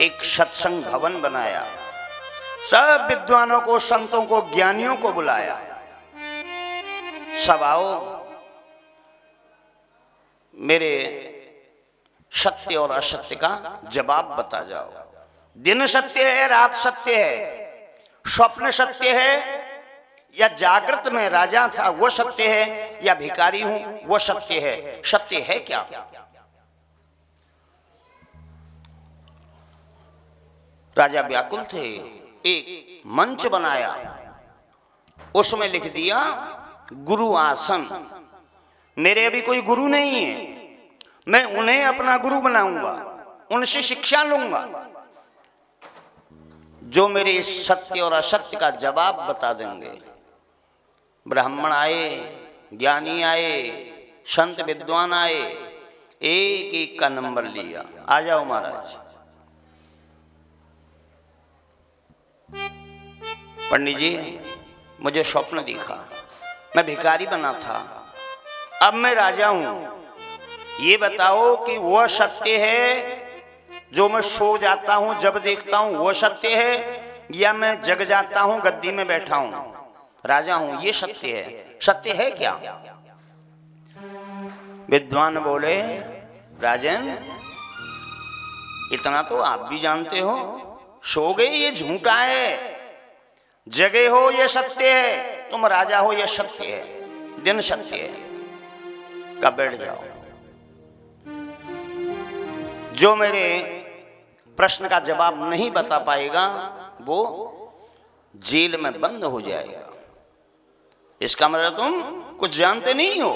एक सत्संग भवन बनाया, सब विद्वानों को, संतों को, ज्ञानियों को बुलाया। सब आओ, मेरे सत्य और असत्य का जवाब बता जाओ। दिन सत्य है, रात सत्य है, स्वप्न सत्य है या जागृत में राजा था वो सत्य है, या भिखारी हूं वो सत्य है? सत्य है क्या? राजा व्याकुल थे। एक मंच बनाया, उसमें लिख दिया गुरु आसन। मेरे अभी कोई गुरु नहीं है, मैं उन्हें अपना गुरु बनाऊंगा, उनसे शिक्षा लूंगा, जो मेरे इस सत्य और असत्य का जवाब बता देंगे। ब्राह्मण आए, ज्ञानी आए, संत विद्वान आए, एक एक का नंबर लिया। आ जाओ महाराज। पंडित जी, मुझे स्वप्न दिखा, मैं भिखारी बना था, अब मैं राजा हूं। ये बताओ कि वो सत्य है जो मैं सो जाता हूं जब देखता हूं वो सत्य है, या मैं जग जाता हूं गद्दी में बैठा हूं राजा हूं ये सत्य है? सत्य है क्या? विद्वान बोले, राजन इतना तो आप भी जानते हो, सो गए ये झूठा है, जगे हो ये सत्य है, तुम राजा हो ये सत्य है, दिन सत्य है। कब बैठ जाओ, जो मेरे प्रश्न का जवाब नहीं बता पाएगा वो जेल में बंद हो जाएगा। इसका मतलब तुम कुछ जानते नहीं हो।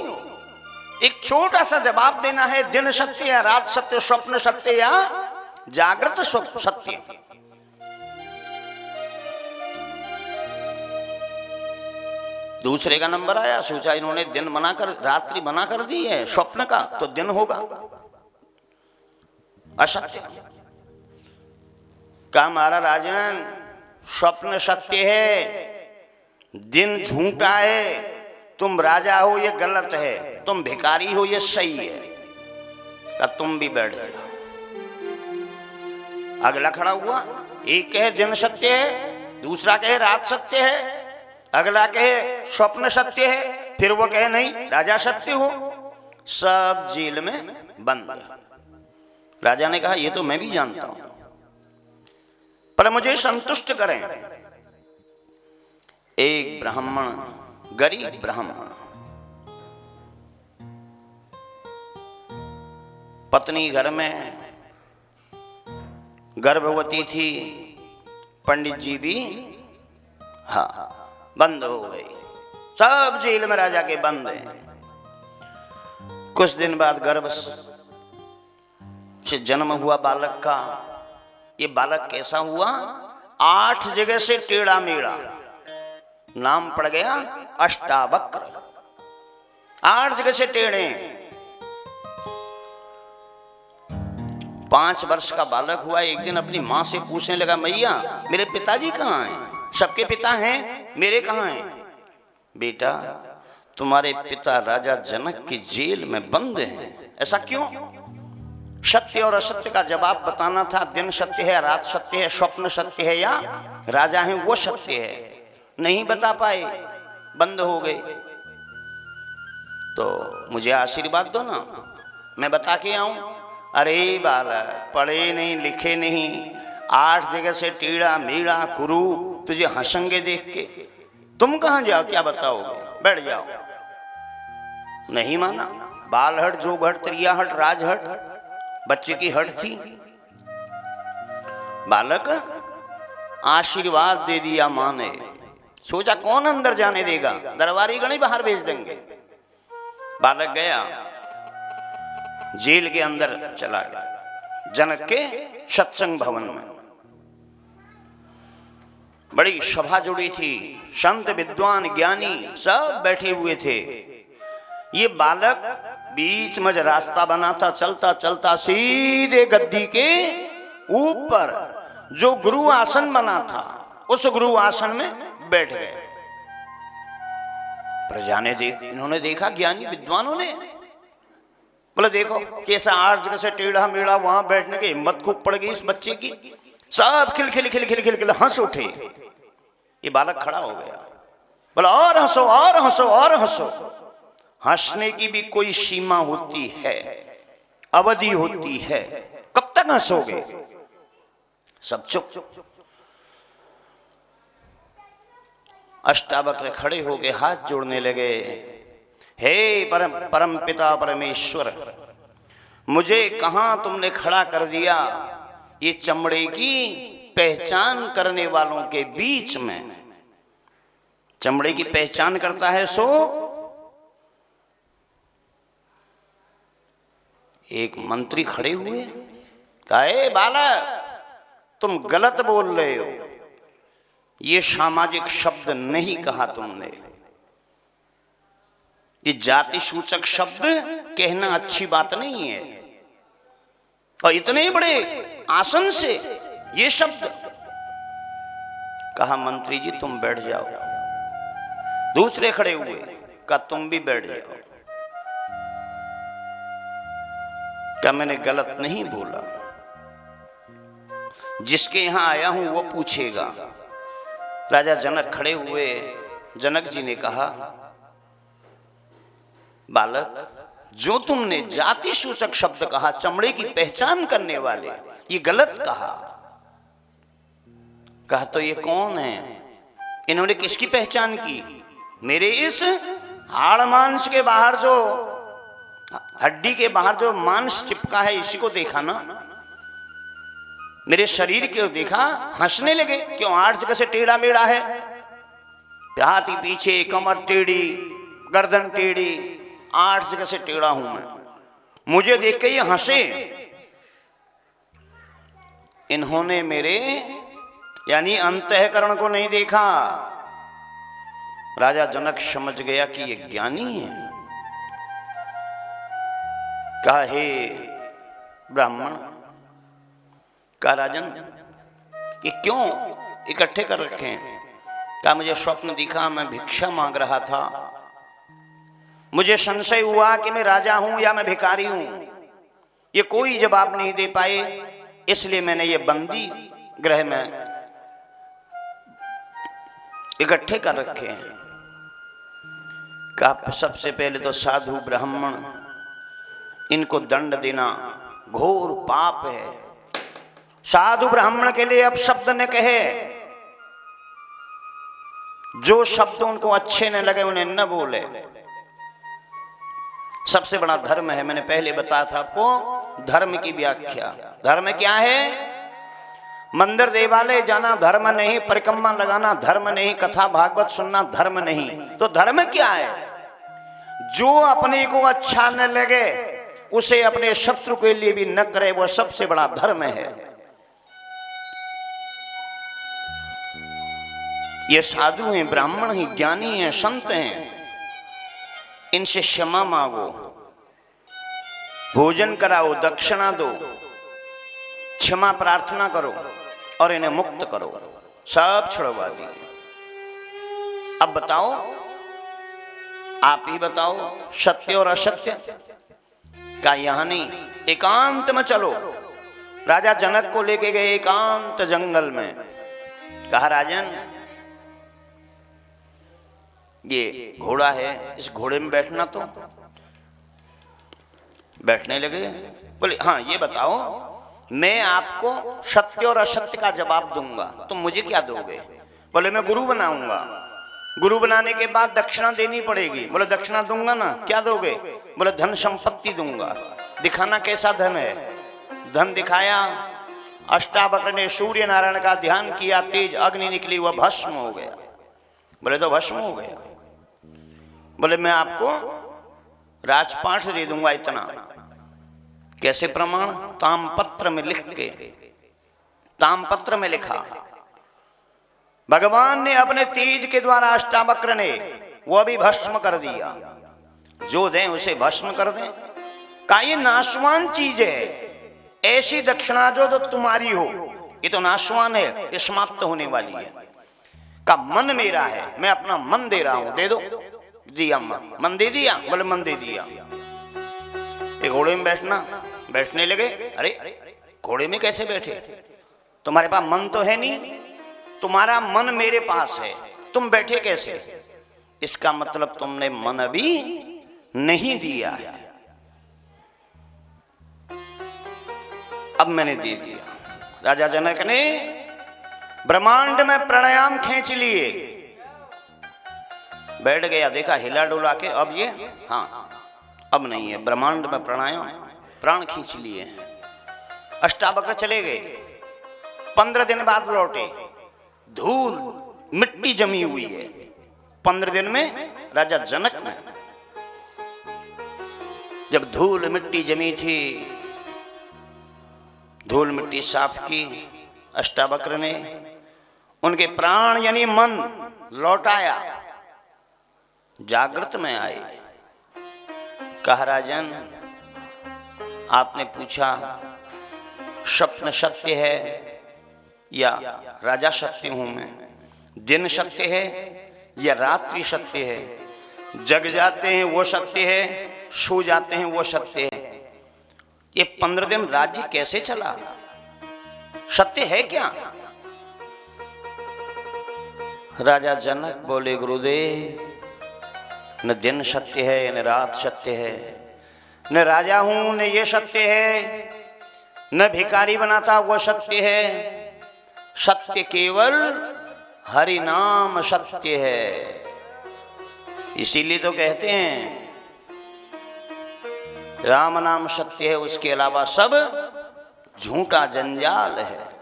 एक छोटा सा जवाब देना है, दिन सत्य या रात सत्य, स्वप्न सत्य या जागृत सत्य। दूसरे का नंबर आया, सोचा इन्होंने दिन बनाकर रात्रि बना कर दी है, स्वप्न का तो दिन होगा, असत्य। कहा हमारा राजन स्वप्न सत्य है, दिन झूठा है, तुम राजा हो ये गलत है, तुम भिखारी हो ये सही है। कहा तुम भी बैठ जाओ। अगला खड़ा हुआ, एक कहे दिन सत्य है, दूसरा कहे रात सत्य है, अगला कहे स्वप्न सत्य है, फिर वो कहे नहीं राजा सत्य हो। सब जेल में बंद। राजा ने कहा ये तो मैं भी जानता हूं, पर मुझे संतुष्ट करें। एक ब्राह्मण, गरीब ब्राह्मण, पत्नी घर में गर्भवती थी, पंडित जी भी हाँ बंद हो गई। सब जेल में राजा के बंद हैं। कुछ दिन बाद गर्भ से जन्म हुआ बालक का। ये बालक कैसा हुआ? 8 जगह से टेढ़ा मेढ़ा, नाम पड़ गया अष्टावक्र। 8 जगह से टेढ़े। 5 वर्ष का बालक हुआ। एक दिन अपनी मां से पूछने लगा, मैया मेरे पिताजी कहाँ हैं? सबके पिता हैं, मेरे कहाँ हैं? बेटा तुम्हारे पिता राजा जनक की जेल में बंद हैं। ऐसा क्यों? सत्य और असत्य का जवाब बताना था। दिन सत्य है, रात सत्य है, स्वप्न सत्य है या राजा है वो सत्य है। नहीं बता पाए, बंद हो गए। तो मुझे आशीर्वाद दो ना, मैं बता के आऊं। अरे बालक, पढ़े नहीं लिखे नहीं, 8 जगह से टीड़ा मीड़ा कुरु, तुझे हंसेंगे देख के। तुम कहां जाओ, क्या बताओगे? बैठ जाओ। नहीं माना। बाल हट, जोग हट, त्रिया हट, राज हट, बच्चे की हट थी। बालक आशीर्वाद दे दिया मां ने। सोचा कौन अंदर जाने देगा, दरबारी गण ही बाहर भेज देंगे। बालक गया, जेल के अंदर चला गया, जनक के सत्संग भवन में। बड़ी सभा जुड़ी थी, संत विद्वान ज्ञानी सब बैठे हुए थे। ये बालक बीच में रास्ता बना था, चलता चलता सीधे गद्दी के ऊपर जो गुरु आसन बना था उस गुरु आसन में बैठ गए। प्रजा ने इन्होंने देखा, ज्ञानी विद्वानों ने, बोले देखो कैसा 8 जगह से टेढ़ा मेढ़ा, वहां बैठने की हिम्मत खूब पड़ गई इस बच्चे की। सब खिल खिल खिल खिल खिल खिल हंस उठे। ये बालक खड़ा हो गया, बोला और हंसो और हंसो और हंसो। हंसने की भी कोई सीमा होती है, अवधि होती है, कब तक हंसोगे? सब चुप। अष्टावक्र खड़े हो गए, हाथ जोड़ने लगे। हे परम पिता परमेश्वर, मुझे कहां तुमने खड़ा कर दिया ये चमड़े की पहचान करने वालों के बीच में। चमड़े की पहचान करता है सो एक मंत्री खड़े हुए, कहे बालक तुम गलत बोल रहे हो, ये सामाजिक शब्द नहीं कहा तुमने, ये जाति सूचक शब्द कहना अच्छी बात नहीं है। और इतने बड़े आसन से ये शब्द कहा। मंत्री जी तुम बैठ जाओ। दूसरे खड़े हुए, कहा तुम भी बैठ जाओ। क्या मैंने गलत नहीं बोला? जिसके यहां आया हूं वो पूछेगा। राजा जनक खड़े हुए। जनक जी ने कहा, बालक जो तुमने जाति सूचक शब्द कहा, चमड़े की पहचान करने वाले, ये गलत कहा। कहा तो ये कौन है? इन्होंने किसकी पहचान की? मेरे इस हाड़ मांस के बाहर जो, हड्डी के बाहर जो मांस चिपका है, इसी को देखा ना, मेरे शरीर को देखा, हंसने लगे। क्यों 8 जगह से टेढ़ा मेढ़ा है, हाथी पीछे, कमर टेढ़ी, गर्दन टेढ़ी, 8 जगह से टेढ़ा हूं मैं, मुझे देख के ये हंसे। इन्होंने मेरे यानी अंतःकरण को नहीं देखा। राजा जनक समझ गया कि ये ज्ञानी है। कहा हे ब्राह्मण, कहा राजन ये क्यों इकट्ठे कर रखे हैं? कहा मुझे स्वप्न दिखा, मैं भिक्षा मांग रहा था, मुझे संशय हुआ कि मैं राजा हूं या मैं भिखारी हूं, ये कोई जवाब नहीं दे पाए, इसलिए मैंने ये बंदी गृह में इकट्ठे कर रखे हैं। कहा सबसे पहले तो साधु ब्राह्मण, इनको दंड देना घोर पाप है। साधु ब्राह्मण के लिए अब शब्द न कहे, जो शब्द उनको अच्छे न लगे उन्हें न बोले। सबसे बड़ा धर्म है, मैंने पहले बताया था आपको धर्म की व्याख्या। धर्म क्या है? मंदिर देवालय जाना धर्म नहीं, परिक्रमा लगाना धर्म नहीं, कथा भागवत सुनना धर्म नहीं। तो धर्म क्या है? जो अपने को अच्छा न लगे उसे अपने शत्रु के लिए भी न करे, वो सबसे बड़ा धर्म है। ये साधु हैं, ब्राह्मण हैं, ज्ञानी हैं, संत हैं, इनसे क्षमा मांगो, भोजन कराओ, दक्षिणा दो, क्षमा प्रार्थना करो और इन्हें मुक्त करो। सब छुड़वा दिए। अब बताओ, आप ही बताओ, सत्य और असत्य का यहां नहीं, एकांत में चलो। राजा जनक को लेके गए एकांत जंगल में। कहा राजन ये घोड़ा है, इस घोड़े में बैठना। तो बैठने लगे। बोले हाँ ये बताओ, मैं आपको सत्य और असत्य का जवाब दूंगा, तुम मुझे क्या दोगे? बोले मैं गुरु बनाऊंगा, गुरु बनाने के बाद दक्षिणा देनी पड़ेगी। बोले दक्षिणा दूंगा ना, क्या दोगे? बोले धन संपत्ति दूंगा। दिखाना कैसा धन है? धन दिखाया। अष्टावक्र ने सूर्य नारायण का ध्यान किया, तेज अग्नि निकली, वह भस्म हो गया। बोले तो भस्म हो गया। बोले मैं आपको राजपाठ दे दूंगा इतना। कैसे प्रमाण? तामपत्र में लिख के, तामपत्र में लिखा। भगवान ने अपने तेज के द्वारा अष्टावक्र ने वह भी भस्म कर दिया। जो दें उसे भस्म कर दें। का ये नाशवान चीज है, ऐसी दक्षिणा जो तो तुम्हारी हो, ये तो नाशवान है, ये समाप्त होने वाली है। का मन मेरा है, मैं अपना मन दे रहा हूं, दे दो। दिया मन दे दिया। बोले मन दे दिया। एक घोड़े में बैठना। बैठने लगे, अरे घोड़े में कैसे बैठे? तुम्हारे पास मन तो है नहीं, तुम्हारा मन मेरे पास है, तुम बैठे कैसे? इसका मतलब तुमने मन अभी नहीं दिया है। अब मैंने दे दिया। राजा जनक ने ब्रह्मांड में प्राणायाम खींच लिए, बैठ गया, देखा हिला डुला के, अब ये हाँ अब नहीं है। ब्रह्मांड में प्राणायाम, प्राण खींच लिए। अष्टावक्र चले गए, 15 दिन बाद लौटे, धूल मिट्टी जमी हुई है। 15 दिन में राजा जनक ने जब धूल मिट्टी जमी थी, धूल मिट्टी साफ की अष्टावक्र ने, उनके प्राण यानी मन लौटाया, जागृत में आए। कहा राजन, आपने पूछा स्वप्न सत्य है या राजा सत्य हूं मैं, दिन सत्य है या रात्रि सत्य है, जग जाते हैं वो सत्य है, सो जाते हैं वो सत्य है। ये 15 दिन राज्य कैसे चला, सत्य है क्या? राजा जनक बोले, गुरुदेव न दिन सत्य है न रात सत्य है, न राजा हूं न ये सत्य है, न भिखारी बनाता वो सत्य है, सत्य केवल हरि नाम सत्य है। इसीलिए तो कहते हैं राम नाम सत्य है, उसके अलावा सब झूठा जंजाल है।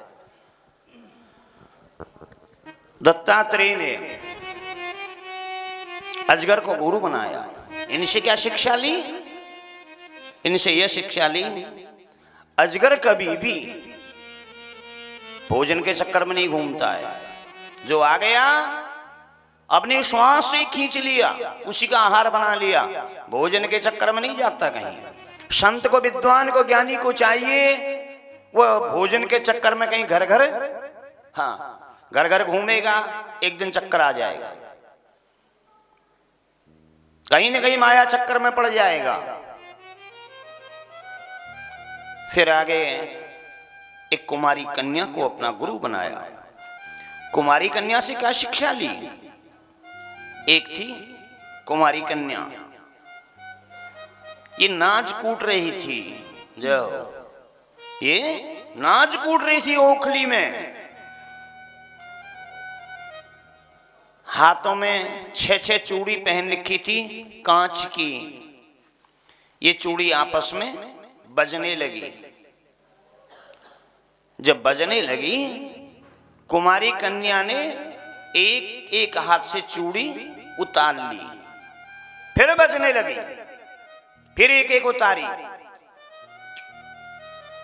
दत्तात्रेय ने अजगर को गुरु बनाया। इनसे क्या शिक्षा ली? इनसे यह शिक्षा ली, अजगर कभी भी भोजन के चक्कर में नहीं घूमता है। जो आ गया अपनी श्वास से खींच लिया, उसी का आहार बना लिया, भोजन के चक्कर में नहीं जाता कहीं। संत को, विद्वान को, ज्ञानी को चाहिए वह भोजन के चक्कर में कहीं घर घर, हाँ घर घर घूमेगा, एक दिन चक्कर आ जाएगा, कहीं न कहीं माया चक्कर में पड़ जाएगा। फिर आगे एक कुमारी कन्या को अपना गुरु बनाया। कुमारी कन्या से क्या शिक्षा ली? एक थी कुमारी कन्या, ये नाच कूट रही थी, जो ये नाच कूट रही थी ओखली में, हाथों में 6-6 चूड़ी पहन रखी थी कांच की। ये चूड़ी आपस में बजने लगी। जब बजने लगी, कुमारी कन्या ने एक एक हाथ से चूड़ी उतार ली, फिर बजने लगी, फिर एक एक उतारी,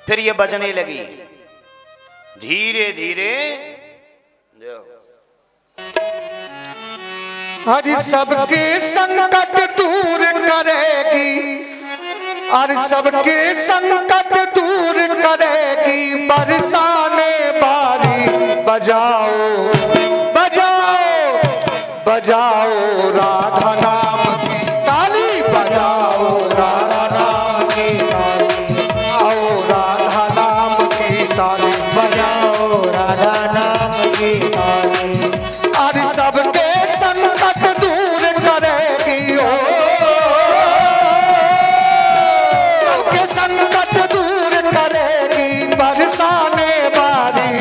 फिर ये बजने लगी। धीरे धीरे हर सबके संकट दूर करेगी, हर सबके संकट दूर करेगी, बरसाने बारी बजाओ बजाओ बजाओ राधा नाम की ताली, बजाओ राधा नाम की ताली, आओ राधा नाम की ताली, बजाओ राधा नाम की ताली। हर सबके संकट दूर करेगी, ओ सबके संकट दूर करेगी, बरसाने बारी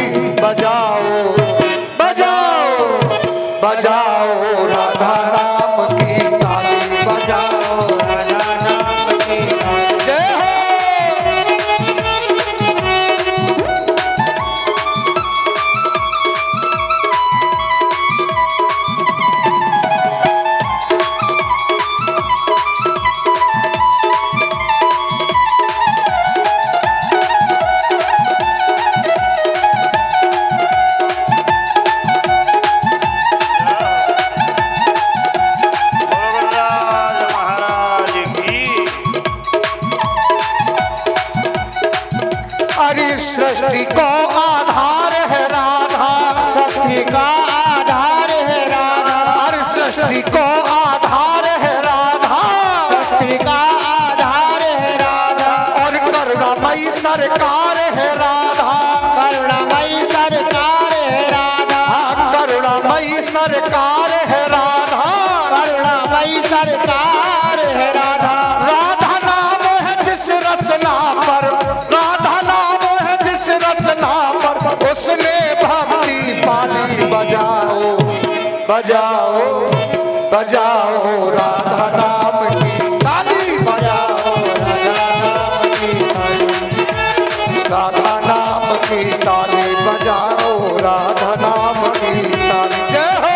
सरकार है राधा, करुणामयी सरकार है राधा, करुणामयी सरकार है राधा, करुणामयी सरकार है राधा। राधा नाम है जिस रचना पर, राधा नाम है जिस रचना पर, उसने भक्ति पाली। बजाओ बजाओ बजाओ राधा नाम की ताली, बजाओ राधा नाम की ताली, बजाओ राधा नाम की ताली। जय हो।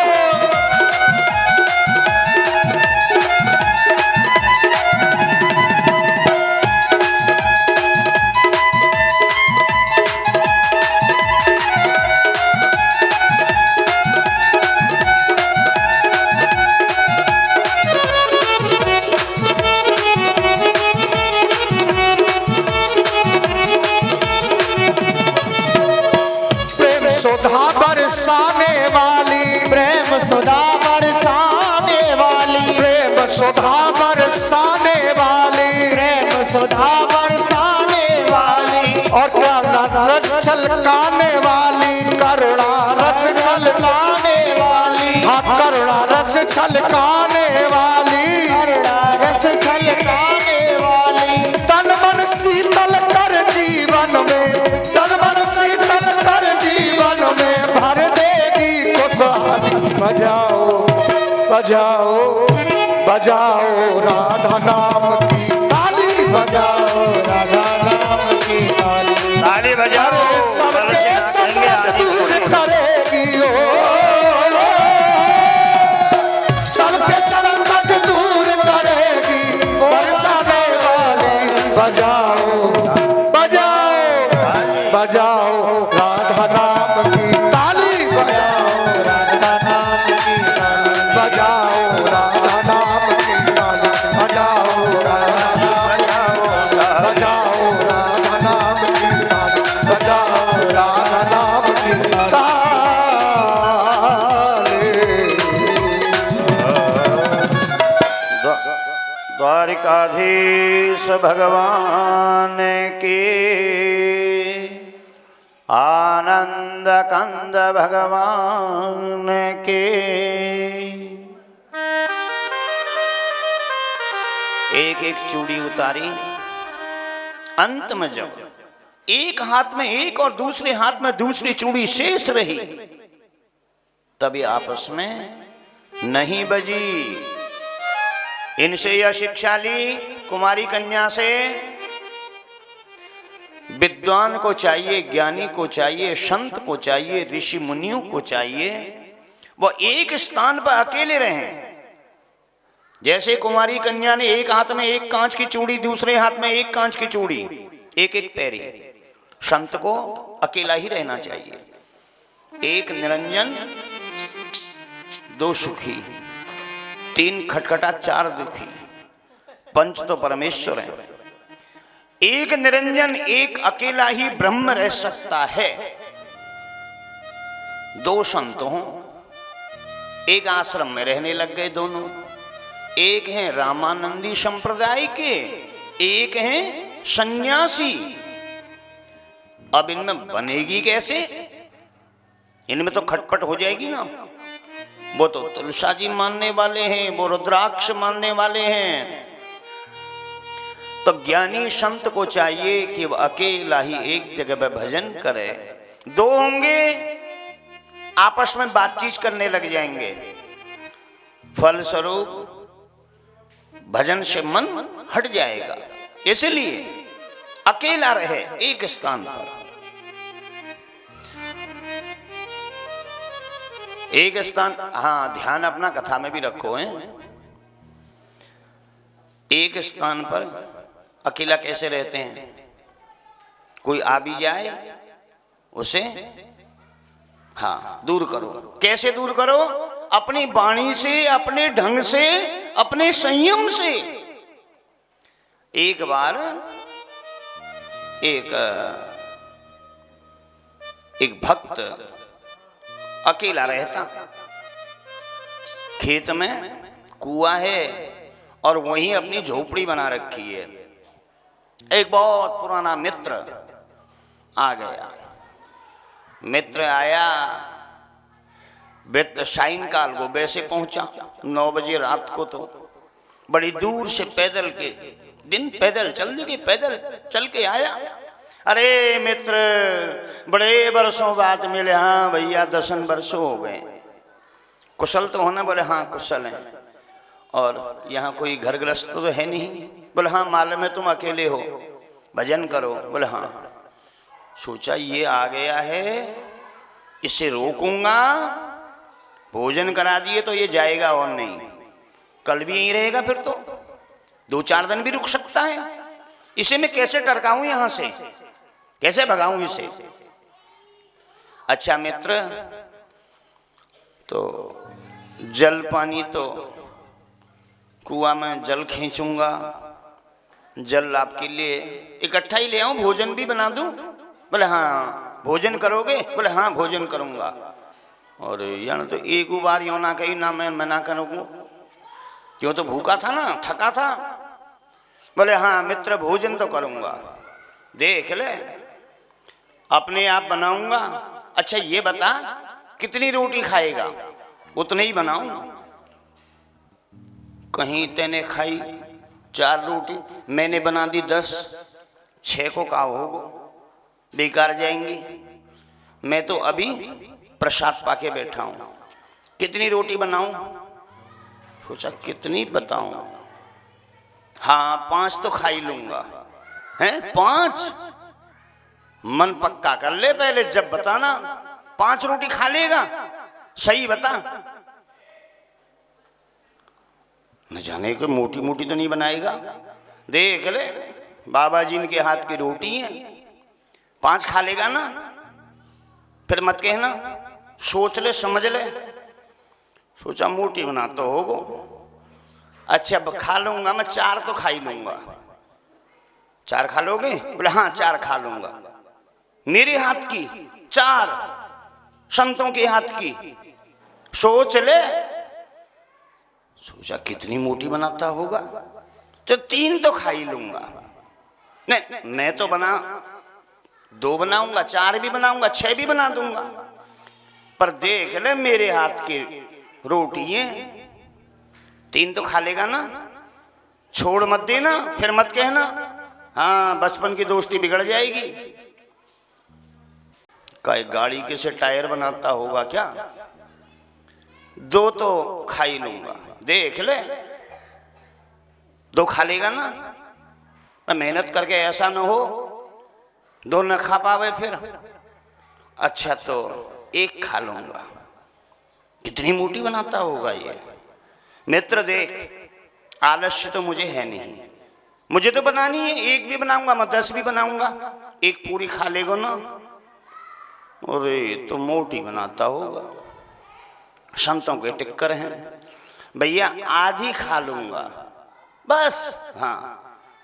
सुधा बरसाने वाली, प्रेम सुधा बरसाने वाली, प्रेम सुधा बरसाने वाली, प्रेम सुधा बरसाने वाली, और करुणा रस छलकाने वाली, करुणा रस छलकाने वाली, हाँ करुणा रस छलकाने वाली, करुणा रस छलकाने वाली। तन मन शीतल कर जीवन में, तन मन शीतल कर जीवन में भर देगी खुशहाली। बजाओ बजाओ बजाओ राधा नाम की ताली, बजाओ राधा नाम की ताली। ताली बजाओ, सबके संकट दूर करेगी ओ, सबके संकट दूर करेगी बरसाने वाली। बजाओ बजाओ बजाओ राधा नाम की ताली, बजाओ राधा नाम की ताली, बजाओ राधा नाम की ताली, बजाओ राधा नाम, बजाओ राधा नाम की ताली, बजाओ राधा नाम की ताली। द्वारिकाधीश भगवान के, आनंद कंद भगवान के। एक एक चूड़ी उतारी, अंत में जब एक हाथ में एक और दूसरे हाथ में दूसरी चूड़ी शेष रही, तभी आपस में नहीं बजी। इनसे यह शिक्षा ली कुमारी कन्या से, विद्वान को चाहिए, ज्ञानी को चाहिए, संत को चाहिए, ऋषि मुनियों को चाहिए, वो एक स्थान पर अकेले रहें। जैसे कुमारी कन्या ने एक हाथ में एक कांच की चूड़ी, दूसरे हाथ में एक कांच की चूड़ी, एक एक पैरी। संत को अकेला ही रहना चाहिए। एक निरंजन, दो सुखी, तीन खटखटा, चार दुखी, पंच तो परमेश्वर है। एक निरंजन, एक अकेला ही ब्रह्म रह सकता है। दो संत हों, एक आश्रम में रहने लग गए दोनों, एक हैं रामानंदी संप्रदाय के, एक हैं सन्यासी। अब इनमें बनेगी कैसे? इनमें तो खटपट हो जाएगी ना। वो तो तुलसा जी मानने वाले हैं, वो रुद्राक्ष मानने वाले हैं। तो ज्ञानी संत को चाहिए कि वह अकेला ही एक जगह पर भजन करे। दो होंगे, आपस में बातचीत करने लग जाएंगे, फलस्वरूप भजन से मन हट जाएगा। इसलिए अकेला रहे एक स्थान पर। एक स्थान, हाँ ध्यान अपना कथा में भी रखो है। एक स्थान पर अकेला कैसे रहते हैं? कोई आ भी जाए उसे हाँ दूर करो। कैसे दूर करो? अपनी वाणी से, अपने ढंग से, अपने संयम से। एक बार एक भक्त अकेला रहता, खेत में कुआं है और वहीं अपनी झोपड़ी बना रखी है। एक बहुत पुराना मित्र आ गया। मित्र आया, वित्त सायंकाल को वैसे पहुंचा 9 बजे रात को। तो बड़ी दूर से पैदल के दिन पैदल चल के आया। अरे मित्र, बड़े वर्षों बाद मिले। हाँ भैया 10 वर्ष हो गए। कुशल तो होना? बोले हाँ कुशल है। और यहाँ कोई घर गृहस्थ तो है नहीं? बोले हाँ मालूम है तुम अकेले हो, भजन करो। बोले हाँ। सोचा ये आ गया है, इसे रोकूंगा, भोजन करा दिए तो ये जाएगा और नहीं, कल भी यहीं रहेगा, फिर तो 2-4 दिन भी रुक सकता है। इसे मैं कैसे टरकाऊं यहाँ से, कैसे भगाऊं इसे? अच्छा मित्र, तो जल पानी तो कुआं में जल खींचूंगा, जल आपके लिए इकट्ठा ही ले आऊं, भोजन भी बना दूं? बोले हाँ। भोजन करोगे? बोले हाँ भोजन करूंगा। और यार तो एक बार यो ना कही ना मैं मना करूँगा, क्यों तो भूखा था ना, थका था। बोले हाँ मित्र भोजन तो करूंगा, देख ले अपने आप बनाऊंगा। अच्छा ये बता कितनी रोटी खाएगा? उतने ही बनाऊं। कहीं तेने खाई 4 रोटी, मैंने बना दी 10, 6 को का होगा, बेकार जाएंगी। मैं तो अभी प्रसाद पाके बैठा हूं, कितनी रोटी बनाऊं? सोचा कितनी बताऊं? हाँ 5 तो खा ही लूंगा। हैं 5? मन पक्का कर ले पहले, जब बताना। 5 रोटी खा लेगा? सही बता। न जाने को मोटी मोटी तो नहीं बनाएगा। देख ले बाबा जी इनके हाथ की रोटी है, 5 खा लेगा ना? फिर मत कहना, सोच ले समझ ले। सोचा मोटी बनाता होगो। अच्छा अब खा लूंगा मैं, 4 तो खा ही लूंगा। 4 खा लोगे? बोले हाँ 4 खा लूंगा। मेरे हाथ की 4, संतों के हाथ की, सोच ले। सोचा कितनी मोटी बनाता होगा, तो 3 तो खा ही लूंगा। नहीं मैं तो 2 बनाऊंगा, 4 भी बनाऊंगा, 6 भी बना दूंगा। पर देख ले मेरे हाथ की रोटी है, 3 तो खा लेगा ना? छोड़ मत देना, फिर मत कहना हाँ बचपन की दोस्ती बिगड़ जाएगी। काय गाड़ी के से टायर बनाता होगा क्या? 2 तो खा ही लूंगा, देख ले 2 खा लेगा ना? मेहनत करके ऐसा ना हो 2 न खा पावे फिर। अच्छा तो 1 खा लूंगा। कितनी मोटी बनाता होगा ये। मित्र देख, आलस्य तो मुझे है नहीं, मुझे तो बनानी है। 1 भी बनाऊंगा मैं, 10 भी बनाऊंगा, 1 पूरी खा लेगा ना? अरे तो मोटी बनाता होगा। संतों के टिक्कर हैं भैया, आधी खा लूंगा बस। हाँ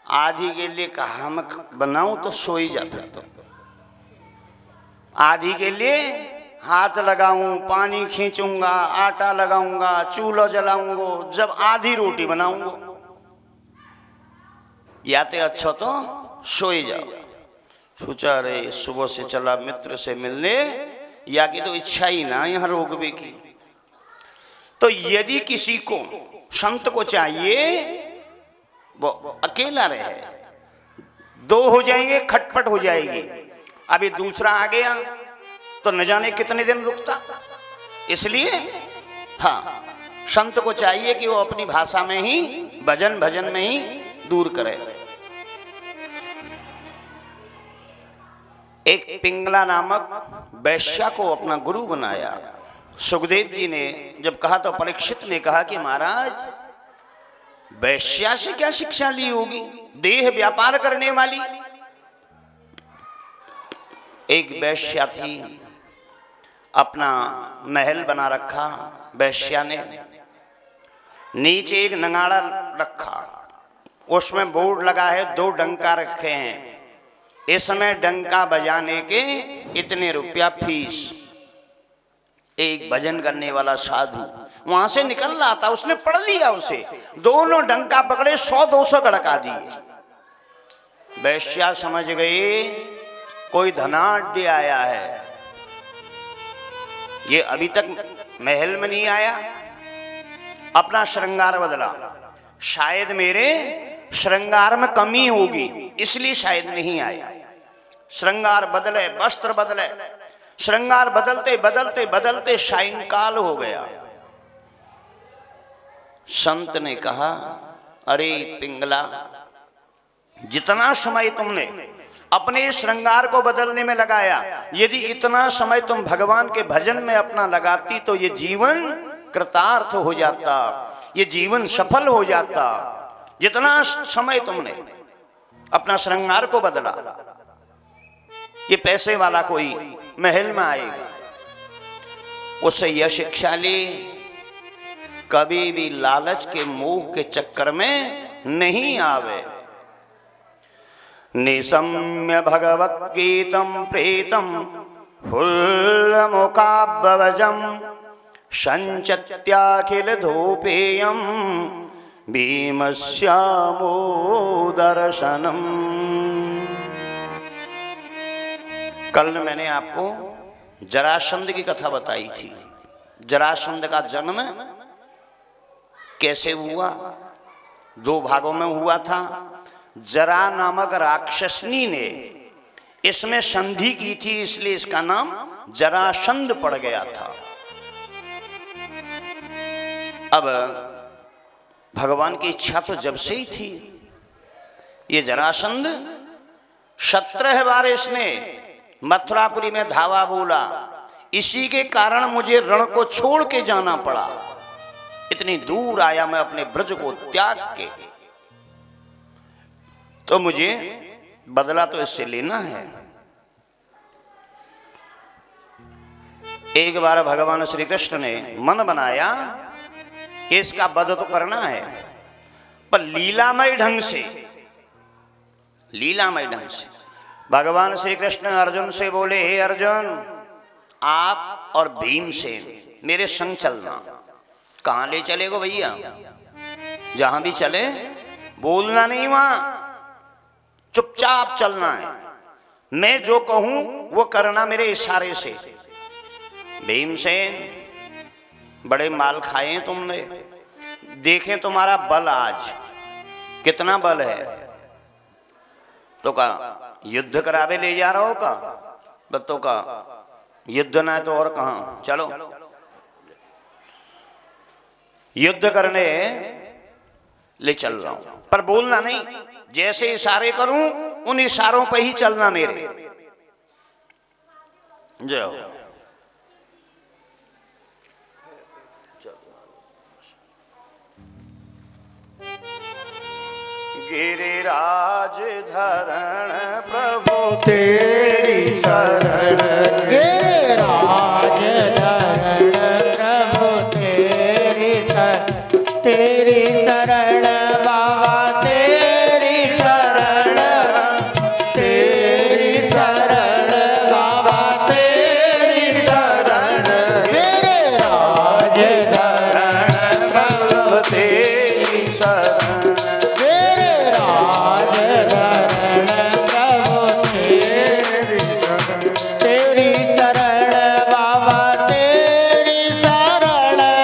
आधी के लिए कहा मैं बनाऊं तो सो ही जा। फिर तो आधी के लिए हाथ लगाऊं, पानी खींचूंगा, आटा लगाऊंगा, चूल्हा जलाऊंगा, जब आधी रोटी बनाऊंगा। या तो अच्छा तो सो ही जाओ। सोचा रे सुबह से चला मित्र से मिलने, या की तो इच्छा ही ना यहाँ रोकने की। तो यदि किसी को संत को चाहिए वो अकेला रहे, 2 हो जाएंगे खटपट हो जाएगी। अभी दूसरा आ गया तो न जाने कितने दिन रुकता। इसलिए हाँ संत को चाहिए कि वो अपनी भाषा में ही भजन में ही दूर करे। एक पिंगला नामक वैश्या को अपना गुरु बनाया। सुखदेव जी ने जब कहा तो परीक्षित ने कहा कि महाराज वैश्या से क्या शिक्षा ली होगी, देह व्यापार करने वाली। एक वैश्या थी, अपना महल बना रखा वैश्या ने, नीचे एक नगाड़ा रखा, उसमें बोर्ड लगा है 2 डंका रखे हैं, इसमें डंका बजाने के इतने रुपया फीस। एक भजन करने वाला साधु वहां से निकल रहा था, उसने पढ़ लिया, उसे दोनों डंका पकड़े 100-200 गड़का दिए। वैश्या समझ गए कोई धनाढ्य आया है, ये अभी तक महल में नहीं आया, अपना श्रृंगार बदला। शायद मेरे श्रृंगार में कमी होगी इसलिए शायद नहीं आया। श्रृंगार बदले, वस्त्र बदले, श्रृंगार बदलते बदलते बदलते सायंकाल हो गया। संत ने कहा, अरे पिंगला, जितना समय तुमने अपने श्रृंगार को बदलने में लगाया, यदि इतना समय तुम भगवान के भजन में अपना लगाती तो ये जीवन कृतार्थ हो जाता, ये जीवन सफल हो जाता। जितना समय तुमने अपना श्रृंगार को बदला, ये पैसे वाला कोई महल में आएगा, उससे यह शिक्षा ली, कभी भी लालच के मोह के चक्कर में नहीं आवे। निशम्य भगवत गीतम प्रीतम फुल्लमुकाब्बवजम संचत्याखिल धूपेयम भीमश्यामो दर्शनम। कल मैंने आपको जरासंध की कथा बताई थी। जरासंध का जन्म कैसे हुआ? दो भागों में हुआ था। जरा नामक राक्षसनी ने इसमें संधि की थी, इसलिए इसका नाम जरासंध पड़ गया था। अब भगवान की इच्छा तो जब से ही थी। ये जरासंध 17 बार इसने मथुरापुरी में धावा बोला, इसी के कारण मुझे रण को छोड़ के जाना पड़ा। इतनी दूर आया मैं अपने ब्रज को त्याग के, तो मुझे बदला तो इससे लेना है। एक बार भगवान श्री कृष्ण ने मन बनाया कि इसका वध तो करना है, पर लीलामय ढंग से। लीलामय ढंग से भगवान श्री कृष्ण अर्जुन से बोले, हे अर्जुन, आप और भीमसेन मेरे संग चलना। कहां ले चलेगो भैया? जहां भी चले बोलना नहीं, वहां चुपचाप चलना है। मैं जो कहूं वो करना मेरे इशारे से। भीमसेन, बड़े माल खाए तुमने, देखें तुम्हारा बल आज कितना बल है। तो का युद्ध करावे ले जा रहा हो का? बत्तों का युद्ध ना तो और कहां, चलो युद्ध करने ले चल रहा हूं, पर बोलना नहीं। जैसे इशारे करूं उन इशारों पर ही चलना मेरे। जय हो। गिरिराज धरण प्रभु तेरी शरण, गिरिराज धरण प्रभु तेरी शरण बाबा, तेरी शरण, तेरी शरण बाबा, तेरी शरण। गिरिराज धरण प्रभु तेरी शरण,